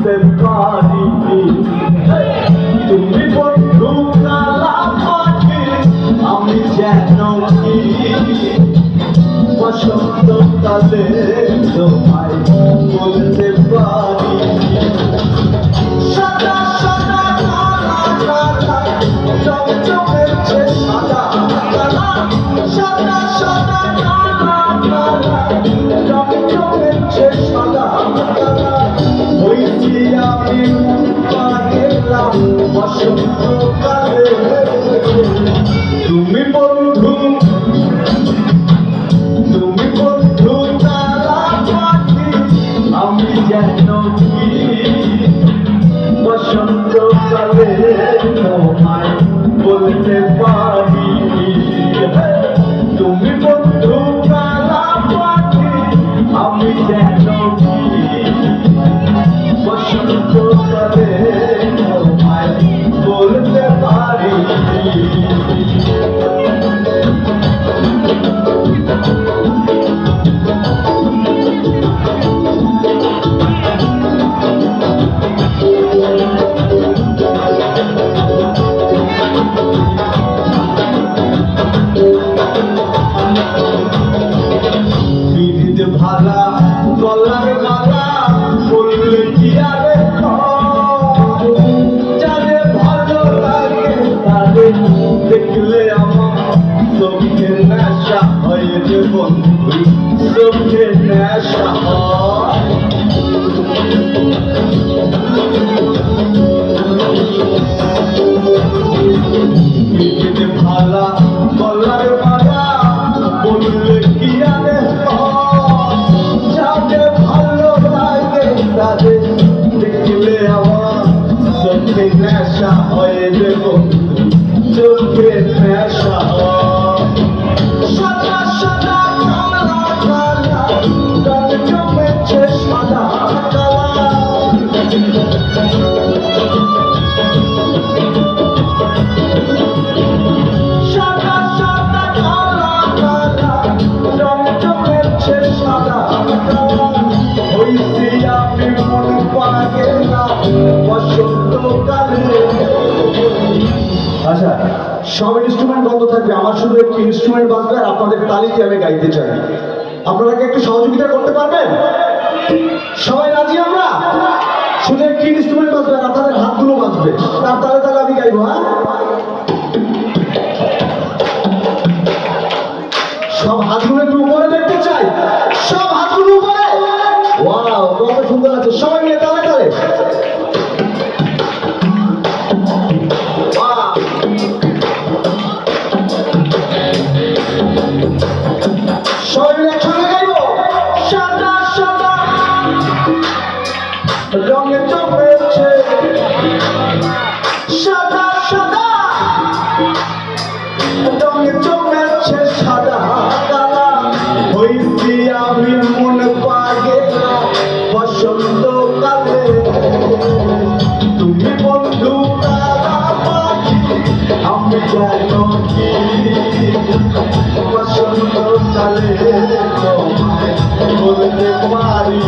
বলতে পারি তুমি বন্ধু কালা পাখি আমি যেন কি বসন্তকালে তোমায় বলতে পারি সাদা সাদা কালা কালা চমচমের চেয়ে সাদা কালা সাদা সাদা কালা কালা চমচমের চেয়ে সাদা কালা হইছি আমি পাগলাম বসন্তকালে তুমি বন্ধু কালা পাখি আমি যেন কি বসন্তকালে তোমায় বলতে পারি তুমি বন্ধু কালা পাখি আমি যেন কি বসন্তকালে তোমায় বলতে পারি ভালা গলার মালা বললে কি আরে যারে ভালো লাগে তারে দেখলে আমার চোখে নেশা হয়ে যে বন্ধু চোখে নেশা ভালা গলার মালা বললে কি আরে দেখলে আমার চোখে নেশা হয়ে দেব চোখে নেশা সাদা সাদা কালা কালা গান জমেছে সাদা কালা সাদা সাদা কালা কালা গান জমেছে সাদা কালা হইছি আমি মন পাগলা বসন্তকালে। আচ্ছা, সব ইনস্ট্রুমেন্ট বন্ধ থাকবে, আমার শুধু একটি ইনস্ট্রুমেন্ট বাজবে আর আপনাদের তালিতে আমি গাইতে চাই। আপনারা কি একটু সহযোগিতা করতে পারবেন? সবাই রাজি? আমরা শুধু একটি ইনস্ট্রুমেন্ট বাজবে আর আপনাদের হাতগুলো বাজবে, তার তালে তালে আমি গাইবো। হ্যাঁ, সব হাতগুলো একটু উপরে দেখতে চাই, সব হাতগুলো উপরে। ওয়াও, কত সুন্দর আছে, সবাই মিলে তালে তালে। সবাই মিলে একসঙ্গে গাইবো। সাদা সাদা রঙে জমেছে সাদা সাদা রঙে জমেছে সাদা কালা হইছি আমি মন পাগলা বসন্তকালে তুমি বন্ধু কালা পাখি আমি যেন কি বসন্তকালে তোমায় বলতে পারি